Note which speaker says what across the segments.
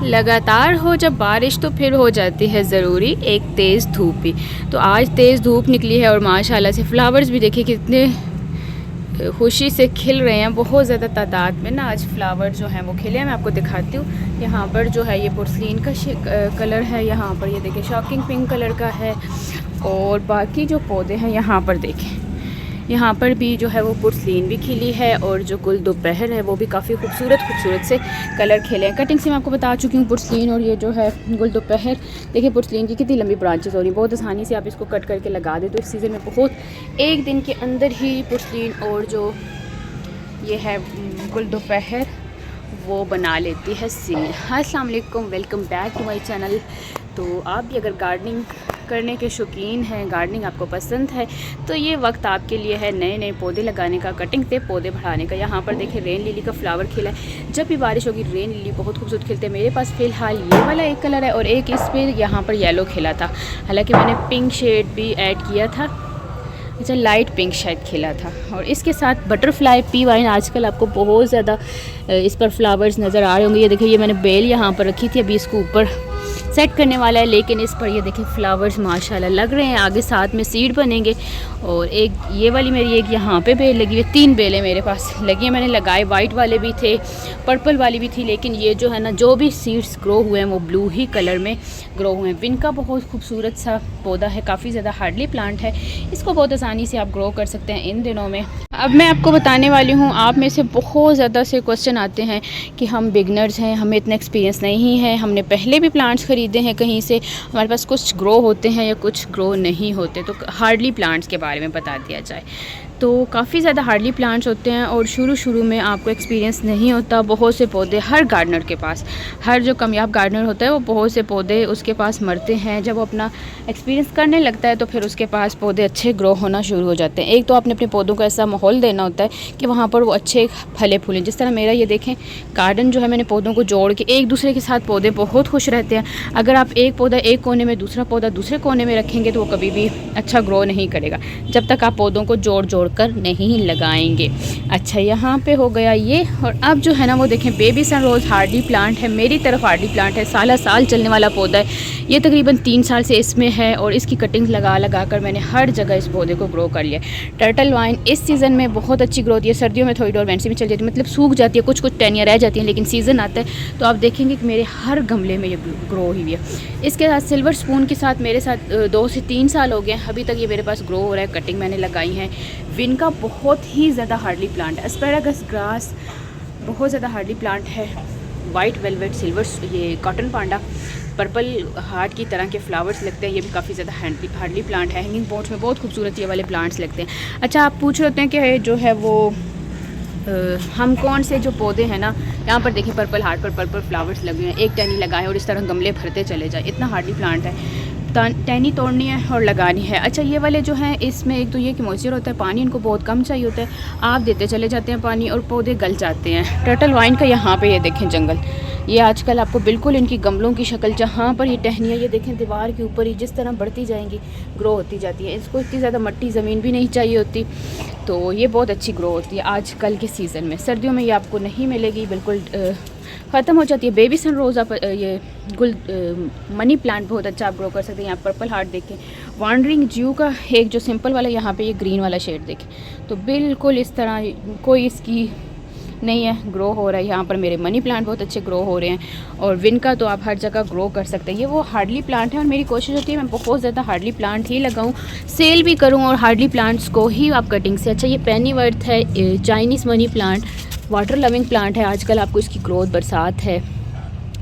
Speaker 1: लगातार हो जब बारिश तो फिर हो जाती है ज़रूरी एक तेज़ धूप भी। तो आज तेज़ धूप निकली है और माशाल्लाह से फ्लावर्स भी देखिए कितने खुशी से खिल रहे हैं। बहुत ज़्यादा तादाद में ना आज फ्लावर जो हैं वो खिले हैं। मैं आपको दिखाती हूँ। यहाँ पर जो है ये पोर्सिलीन का कलर है, यहाँ पर ये देखिए शॉकिंग पिंक कलर का है। और बाकी जो पौधे हैं यहाँ पर देखें, यहाँ पर भी जो है वो पोर्सिलीन भी खिली है और जो गुल दोपहर है वो भी काफ़ी खूबसूरत से कलर खिले हैं। कटिंग से मैं आपको बता चुकी हूँ पोर्सिलीन और ये जो है गुल दोपहर। देखिए पोर्सिलीन की कितनी लंबी ब्रांचेस हो रही हैं, बहुत आसानी से आप इसको कट करके लगा दे तो इस सीज़न में बहुत एक दिन के अंदर ही पोर्सिलीन और जो ये है गुल दोपहर वो बना लेती है सीन। अस्सलाम वालेकुम, welcome back to my channel. तो आप भी अगर गार्डनिंग करने के शौकीन हैं, गार्डनिंग आपको पसंद है तो ये वक्त आपके लिए है नए नए पौधे लगाने का, कटिंग से पौधे बढ़ाने का। यहाँ पर देखिए रेन लिली का फ्लावर खिला है। जब भी बारिश होगी रेन लिली बहुत खूबसूरत खिलते हैं। मेरे पास फ़िलहाल ये वाला एक कलर है और एक इस पर यहाँ पर येलो खिला था। हालाँकि मैंने पिंक शेड भी ऐड किया था, अच्छा लाइट पिंक शायद खिला था। और इसके साथ बटरफ्लाई पी वाइन आजकल आपको बहुत ज़्यादा इस पर फ्लावर्स नज़र आ रहे होंगे। ये देखिए ये मैंने बेल यहाँ पर रखी थी, अभी इसको ऊपर सेट करने वाला है, लेकिन इस पर ये देखिए फ्लावर्स माशाल्लाह लग रहे हैं। आगे साथ में सीड बनेंगे। और एक ये वाली मेरी एक यहाँ पे बेल लगी हुई, 3 बेलें मेरे पास लगी हैं, मैंने लगाए। वाइट वाले भी थे, पर्पल वाली भी थी, लेकिन ये जो है ना जो भी सीड्स ग्रो हुए हैं वो ब्लू ही कलर में ग्रो हुए हैं। विनका बहुत खूबसूरत सा पौधा है, काफ़ी ज़्यादा हार्डली प्लांट है, इसको बहुत आसानी से आप ग्रो कर सकते हैं इन दिनों में। अब मैं आपको बताने वाली हूँ, आप में से बहुत ज़्यादा से क्वेश्चन आते हैं कि हम बिगनर्स हैं, हमें इतना एक्सपीरियंस नहीं है, हमने पहले भी प्लांट्स ख़रीदे हैं कहीं से, हमारे पास कुछ ग्रो होते हैं या कुछ ग्रो नहीं होते। तो हार्डली प्लांट्स के बारे में बता दिया जाए तो काफ़ी ज़्यादा हार्डली प्लांट्स होते हैं और शुरू में आपको एक्सपीरियंस नहीं होता। बहुत से पौधे हर गार्डनर के पास, हर जो कामयाब गार्डनर होता है वो बहुत से पौधे उसके पास मरते हैं। जब वो अपना एक्सपीरियंस करने लगता है तो फिर उसके पास पौधे अच्छे ग्रो होना शुरू हो जाते हैं। एक तो आपने अपने पौधों को ऐसा माहौल देना होता है कि वहाँ पर वो अच्छे फले फूलें। जिस तरह मेरा ये देखें गार्डन जो है, मैंने पौधों को जोड़ के एक दूसरे के साथ पौधे बहुत खुश रहते हैं। अगर आप एक पौधा एक कोने में, दूसरा पौधा दूसरे कोने में रखेंगे तो वो कभी भी अच्छा ग्रो नहीं करेगा जब तक आप पौधों को जोड़ कर नहीं लगाएंगे। अच्छा यहाँ पे हो गया ये। और अब जो है ना वो देखें बेबी सन रोज़ हार्डली प्लांट है, मेरी तरफ हार्डली प्लांट है, साल चलने वाला पौधा है। ये तकरीबन 3 साल से इसमें है और इसकी कटिंग लगा कर मैंने हर जगह इस पौधे को ग्रो कर लिया। टर्टल वाइन इस सीज़न में बहुत अच्छी ग्रोथ है, सर्दियों में थोड़ी डोरमेंसी में चल जाती है, मतलब सूख जाती है, कुछ टहनियाँ रह जाती हैं, लेकिन सीज़न आता है तो आप देखेंगे कि मेरे हर गमले में ये ग्रो हुई है। इसके साथ सिल्वर स्पून के साथ मेरे साथ 2 से 3 साल हो गए, अभी तक ये मेरे पास ग्रो हो रहा है, कटिंग मैंने लगाई है। विनका बहुत ही ज़्यादा हार्डली प्लांट है। एस्पैरागस ग्रास बहुत ज़्यादा हार्डली प्लांट है। वाइट वेलवेट, सिल्वर, ये कॉटन पांडा, पर्पल हार्ट की तरह के फ्लावर्स लगते हैं, ये भी काफ़ी ज़्यादा हार्डली प्लांट है। हैंगिंग पॉट्स में बहुत खूबसूरत ये वाले प्लांट्स लगते हैं। अच्छा आप पूछ रहे होते हैं कि जो है वो हम कौन से जो पौधे हैं ना, यहाँ पर देखिए पर्पल हार्ट पर पर्पल फ्लावर्स लगे हैं, एक टहनी लगाएं और इस तरह गमले भरते चले जाए, इतना हार्डली प्लांट है। टहनी तोड़नी है और लगानी है। अच्छा ये वाले जो हैं इसमें एक तो ये कि मॉइस्चर होता है, पानी इनको बहुत कम चाहिए होता है, आप देते चले जाते हैं पानी और पौधे गल जाते हैं। टर्टल वाइन का यहाँ पे ये देखें जंगल, ये आजकल आपको बिल्कुल इनकी गमलों की शक्ल, जहाँ पर ये टहनियाँ ये देखें दीवार के ऊपर ही जिस तरह बढ़ती जाएंगी ग्रो होती जाती है। इसको इतनी ज़्यादा मट्टी ज़मीन भी नहीं चाहिए होती, तो ये बहुत अच्छी ग्रो होती है आजकल के सीज़न में। सर्दियों में ये आपको नहीं मिलेगी, बिल्कुल ख़त्म हो जाती है। बेबी सन रोज़ आप ये गुल मनी प्लांट बहुत अच्छा आप ग्रो कर सकते हैं। यहाँ पर्पल हार्ट देखें, वांडरिंग ज्यू का एक जो सिंपल वाला, यहाँ पे ये ग्रीन वाला शेड देखें, तो बिल्कुल इस तरह कोई इसकी नहीं है, ग्रो हो रहा है। यहाँ पर मेरे मनी प्लांट बहुत अच्छे ग्रो हो रहे हैं। और विनका तो आप हर जगह ग्रो कर सकते हैं। ये वो हार्डली प्लांट है और मेरी कोशिश होती है मैं बहुत ज़्यादा हार्डली प्लांट ही लगाऊँ, सेल भी करूँ और हार्डली प्लांट्स को ही आप कटिंग से। अच्छा ये पेनी वर्थ है, Chinese money plant, water loving plant है। आजकल आपको इसकी ग्रोथ, बरसात है,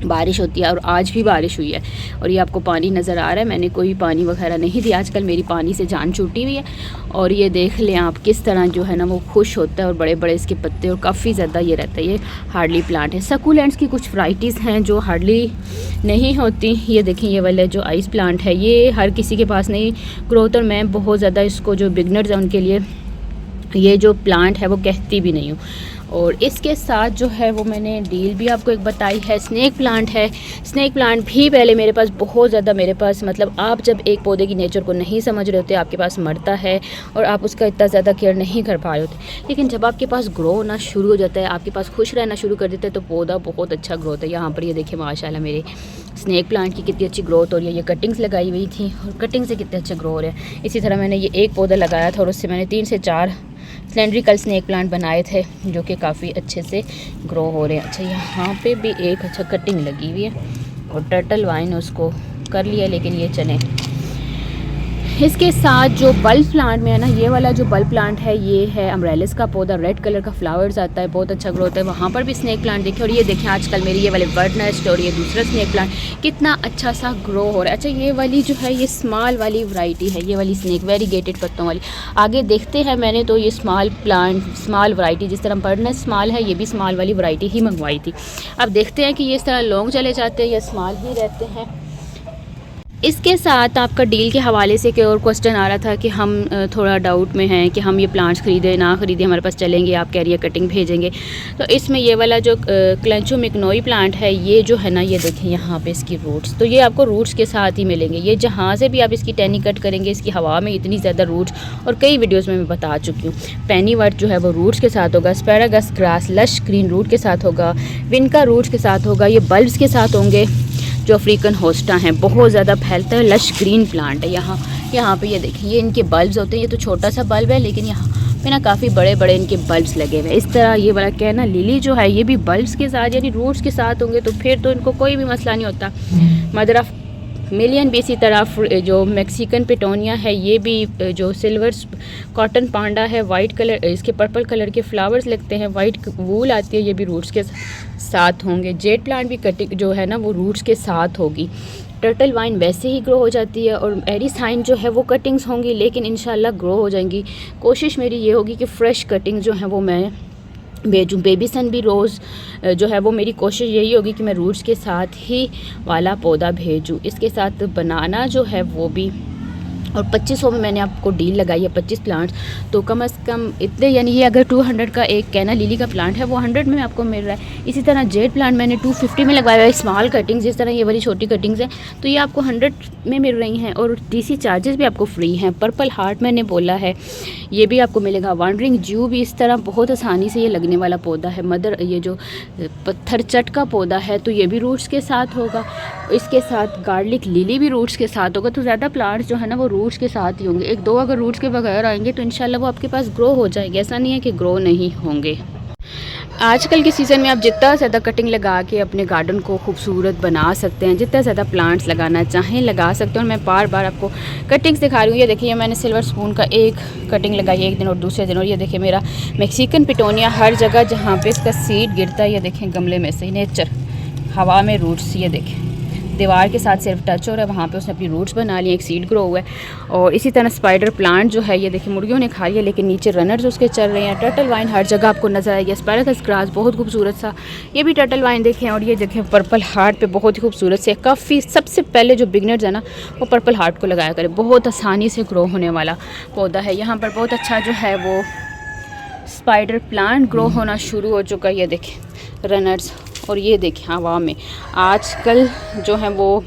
Speaker 1: बारिश होती है और आज भी बारिश हुई है और ये आपको पानी नज़र आ रहा है, मैंने कोई पानी वगैरह नहीं दिया, आजकल मेरी पानी से जान छूटी हुई है। और ये देख लें आप किस तरह जो है ना वो खुश होता है और बड़े बड़े इसके पत्ते और काफ़ी ज़्यादा ये रहता है। ये हार्डली प्लांट है। सकुलेंट्स की कुछ वैराइटीज़ हैं जो हार्डली नहीं होती। ये देखें ये वाला जो आइस प्लांट है, ये हर किसी के पास नहीं ग्रोथ, और मैं बहुत ज़्यादा इसको जो बिगनर्स हैं उनके लिए ये जो प्लांट है वो कहती भी नहीं हूँ। और इसके साथ जो है वो मैंने डील भी आपको एक बताई है, स्नेक प्लांट है। स्नेक प्लांट भी पहले मेरे पास बहुत ज़्यादा, मेरे पास मतलब आप जब एक पौधे की नेचर को नहीं समझ रहे होते, आपके पास मरता है और आप उसका इतना ज़्यादा केयर नहीं कर पा रहे होते, लेकिन जब आपके पास ग्रो होना शुरू हो जाता है, आपके पास खुश रहना शुरू कर देते हैं, तो पौधा बहुत अच्छा ग्रो होता है। यहाँ पर ये देखिए माशाल्लाह मेरे स्नेक प्लांट की कितनी अच्छी ग्रोथ हो रही है। ये कटिंग्स लगाई हुई थी और कटिंग से कितने अच्छे ग्रो हो रहे हैं। इसी तरह मैंने ये एक पौधा लगाया था और उससे मैंने 3 से 4 सिलेंड्रिकल स्नेक प्लांट बनाए थे जो कि काफ़ी अच्छे से ग्रो हो रहे हैं। अच्छा, यहाँ पे भी एक अच्छा कटिंग लगी हुई है और टर्टल वाइन उसको कर लिया, लेकिन ये चले। इसके साथ जो बल्ब प्लांट में है ना, ये वाला जो बल्ब प्लांट है ये है अम्ब्रेलिस का पौधा, रेड कलर का फ्लावर्स आता है, बहुत अच्छा ग्रोथ है। वहाँ पर भी स्नेक प्लांट देखें, और ये देखें आजकल मेरी ये वाले बर्ड नेस्ट और ये दूसरा स्नेक प्लांट कितना अच्छा सा ग्रो हो रहा है। अच्छा, ये वाली जो है ये स्मॉल वाली वैरायटी है, ये वाली स्नेक वेरीगेटेड पत्तों वाली। आगे देखते हैं, मैंने तो ये स्मॉल प्लांट, स्मॉल वैरायटी, जिस तरह बर्ड नेस्ट स्मॉल है, ये भी स्मॉल वाली वैरायटी ही मंगवाई थी। अब देखते हैं कि ये इस तरह लॉन्ग चले जाते हैं या स्मॉल ही रहते हैं। इसके साथ आपका डील के हवाले से एक और क्वेश्चन आ रहा था कि हम थोड़ा डाउट में हैं कि हम ये प्लांट्स ख़रीदें ना ख़रीदें, हमारे पास चलेंगे, आप कह रही है कटिंग भेजेंगे। तो इसमें ये वाला जो क्लेंचो मिकनोई प्लांट है, ये जो है ना, ये देखें यहाँ पे इसकी रूट्स, तो ये आपको रूट्स के साथ ही मिलेंगे। ये जहाँ से भी आप इसकी टहनी कट करेंगे, इसकी हवा में इतनी ज़्यादा रूट्स, और कई वीडियोज़ में मैं बता चुकी हूँ। पेनीवर्ट जो है वो रूट्स के साथ होगा, asparagus grass lush green root के साथ होगा, विनका रूट्स के साथ होगा, ये बल्ब्स के साथ होंगे। जो अफ्रीकन होस्टा हैं बहुत ज़्यादा फैलता है, लश ग्रीन प्लांट है। यहाँ पे ये देखिए, ये इनके बल्ब्स होते हैं। ये तो छोटा सा बल्ब है, लेकिन यहाँ पे ना काफ़ी बड़े बड़े इनके बल्ब्स लगे हुए हैं। इस तरह ये वाला क्या है ना, लिली जो है ये भी बल्ब्स के साथ यानी रूट्स के साथ होंगे, तो फिर तो इनको कोई भी मसला नहीं होता। मदर ऑफ मिलियन भी इसी तरह, जो मैक्सिकन पिटोनिया है ये भी, जो सिल्वर कॉटन पांडा है, वाइट कलर, इसके पर्पल कलर के फ्लावर्स लगते हैं, वाइट वूल आती है, ये भी रूट्स के साथ होंगे। जेड प्लांट भी कटिंग जो है ना वो रूट्स के साथ होगी। टर्टल वाइन वैसे ही ग्रो हो जाती है, और एरिसाइन जो है वो कटिंग्स होंगी, लेकिन इंशाल्लाह ग्रो हो जाएंगी। कोशिश मेरी ये होगी कि फ़्रेश कटिंग जो है वो मैं भेजूँ। बेबी सन भी रोज़ जो है वो मेरी कोशिश यही होगी कि मैं रूट्स के साथ ही वाला पौधा भेजूँ। इसके साथ बनाना जो है वो भी, और 2500 में मैंने आपको डील लगाई है 25 प्लांट्स, तो कम से कम इतने, यानी ये अगर 200 का एक कैना लिली का प्लांट है वो 100 में आपको मिल रहा है। इसी तरह जेड प्लांट मैंने 250 में लगवाया है, स्मॉल कटिंग्स, जिस तरह ये वाली छोटी कटिंग्स हैं, तो ये आपको 100 में मिल रही हैं, और डीसी चार्जेस भी आपको फ्री हैं। पर्पल हार्ट मैंने बोला है, ये भी आपको मिलेगा। वांडरिंग जू भी इस तरह बहुत आसानी से ये लगने वाला पौधा है। मदर, ये जो पत्थर चट का पौधा है, तो ये भी रूट्स के साथ होगा। इसके साथ गार्लिक लिली भी रूट्स के साथ होगा। तो ज़्यादा प्लांट्स जो है ना वो रूट्स के साथ ही होंगे। 1-2 अगर रूट्स के बगैर आएंगे तो इंशाल्लाह वो आपके पास ग्रो हो जाएंगे, ऐसा नहीं है कि ग्रो नहीं होंगे। आजकल के सीज़न में आप जितना ज़्यादा कटिंग लगा के अपने गार्डन को खूबसूरत बना सकते हैं, जितना ज़्यादा प्लांट्स लगाना चाहें लगा सकते हैं। और मैं बार बार आपको कटिंग्स दिखा रही हूँ। ये देखिए, मैंने सिल्वर स्पून का एक कटिंग लगाई एक दिन और दूसरे दिन, और ये देखिए मेरा मैक्सिकन पिटोनिया हर जगह जहाँ पे इसका सीड गिरता है, ये देखें गमले में से नेचर हवा में रूट्स, ये देखें दीवार के साथ सिर्फ टच हो रहा है, वहाँ पे उसने अपनी रूट्स बना लिए, एक सीड ग्रो हुआ है। और इसी तरह स्पाइडर प्लांट जो है, ये देखिए मुर्गियों ने खा लिया, लेकिन नीचे रनर्स उसके चल रहे हैं। टर्टल वाइन हर जगह आपको नजर आएगी। एस्पैरागस ग्रास बहुत खूबसूरत सा, ये भी टर्टल वाइन देखें। और ये देखें पर्पल हार्ट पे बहुत ही खूबसूरत से, काफ़ी सबसे पहले जो बिगनर्स है ना वो पर्पल हार्ट को लगाया करें, बहुत आसानी से ग्रो होने वाला पौधा है। यहाँ पर बहुत अच्छा जो है वो स्पाइडर प्लांट ग्रो होना शुरू हो चुका है, ये देखें रनर्स। और ये देखें हवा में आजकल जो है वो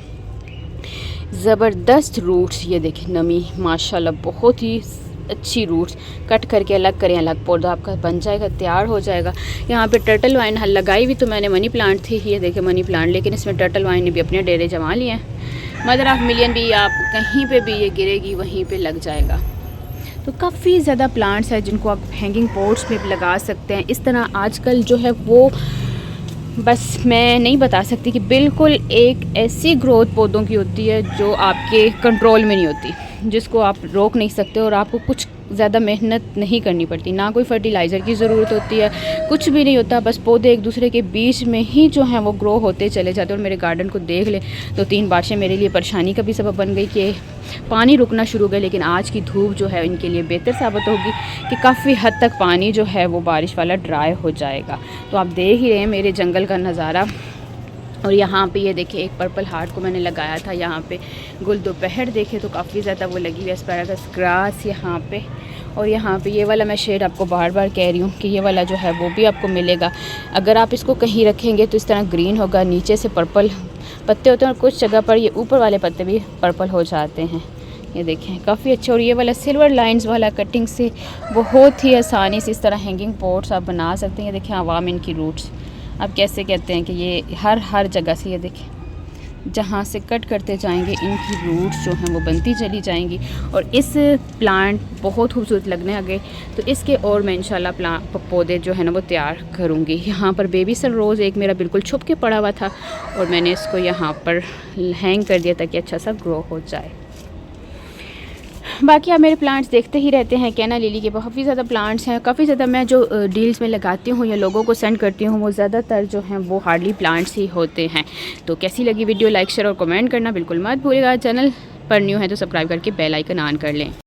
Speaker 1: ज़बरदस्त रूट्स, ये देखें नमी माशाल्लाह बहुत ही अच्छी रूट्स। कट करके अलग करें, अलग पौधा आपका बन जाएगा, तैयार हो जाएगा। यहाँ पे टर्टल वाइन लगाई हुई तो मैंने मनी प्लांट थी, ये देखें मनी प्लांट, लेकिन इसमें टर्टल वाइन ने भी अपने डेरे जमा लिए हैं। मदर ऑफ मिलियन भी आप कहीं पे भी ये गिरेगी वहीं पे लग जाएगा। तो काफ़ी ज़्यादा प्लांट्स हैं जिनको आप हैंगिंग पॉट्स में भी लगा सकते हैं। इस तरह आजकल जो है वो बस मैं नहीं बता सकती कि बिल्कुल एक ऐसी ग्रोथ पौधों की होती है जो आपके कंट्रोल में नहीं होती, जिसको आप रोक नहीं सकते, और आपको कुछ ज़्यादा मेहनत नहीं करनी पड़ती, ना कोई फर्टिलाइज़र की ज़रूरत होती है, कुछ भी नहीं होता। बस पौधे एक दूसरे के बीच में ही जो हैं वो ग्रो होते चले जाते हैं। और मेरे गार्डन को देख ले तो 3 बारिशें मेरे लिए परेशानी का भी सबब बन गई कि पानी रुकना शुरू हो गया, लेकिन आज की धूप जो है इनके लिए बेहतर साबित होगी कि काफ़ी हद तक पानी जो है वो बारिश वाला ड्राई हो जाएगा। तो आप देख ही रहे हैं मेरे जंगल का नज़ारा। और यहाँ पे ये देखिए एक पर्पल हार्ट को मैंने लगाया था, यहाँ पे गुल दोपहर देखे तो काफ़ी ज़्यादा वो लगी हुई है। एस्पैरागस ग्रास यहाँ पे, और यहाँ पे ये वाला मैं शेड आपको बार बार कह रही हूँ कि ये वाला जो है वो भी आपको मिलेगा। अगर आप इसको कहीं रखेंगे तो इस तरह ग्रीन होगा, नीचे से पर्पल पत्ते होते हैं और कुछ जगह पर ये ऊपर वाले पत्ते भी पर्पल हो जाते हैं। ये देखें काफ़ी अच्छा। और ये वाला सिल्वर लाइंस वाला कटिंग से बहुत ही आसानी से इस तरह हैंगिंग पॉट्स आप बना सकते हैं। ये देखें आवाम इनकी रूट्स आप कैसे कहते हैं कि ये हर जगह से, ये देखें जहाँ से कट करते जाएंगे इनकी रूट्स जो हैं वो बनती चली जाएंगी और इस प्लांट बहुत खूबसूरत लगने लगे। तो इसके और मैं इंशाल्लाह पौधे जो है ना वो तैयार करूँगी। यहाँ पर बेबी सन रोज़ एक मेरा बिल्कुल छुप के पड़ा हुआ था और मैंने इसको यहाँ पर हैंग कर दिया ताकि अच्छा सा ग्रो हो जाए। बाकी आप मेरे प्लांट्स देखते ही रहते हैं। कैना लिली के काफ़ी ज़्यादा प्लांट्स हैं। काफ़ी ज़्यादा मैं जो डील्स में लगाती हूँ या लोगों को सेंड करती हूँ वो ज़्यादातर जो हैं वो हार्डली प्लांट्स ही होते हैं। तो कैसी लगी वीडियो लाइक शेयर और कमेंट करना बिल्कुल मत भूलिएगा। चैनल पर न्यू है तो सब्सक्राइब करके बेल आइकन ऑन कर लें।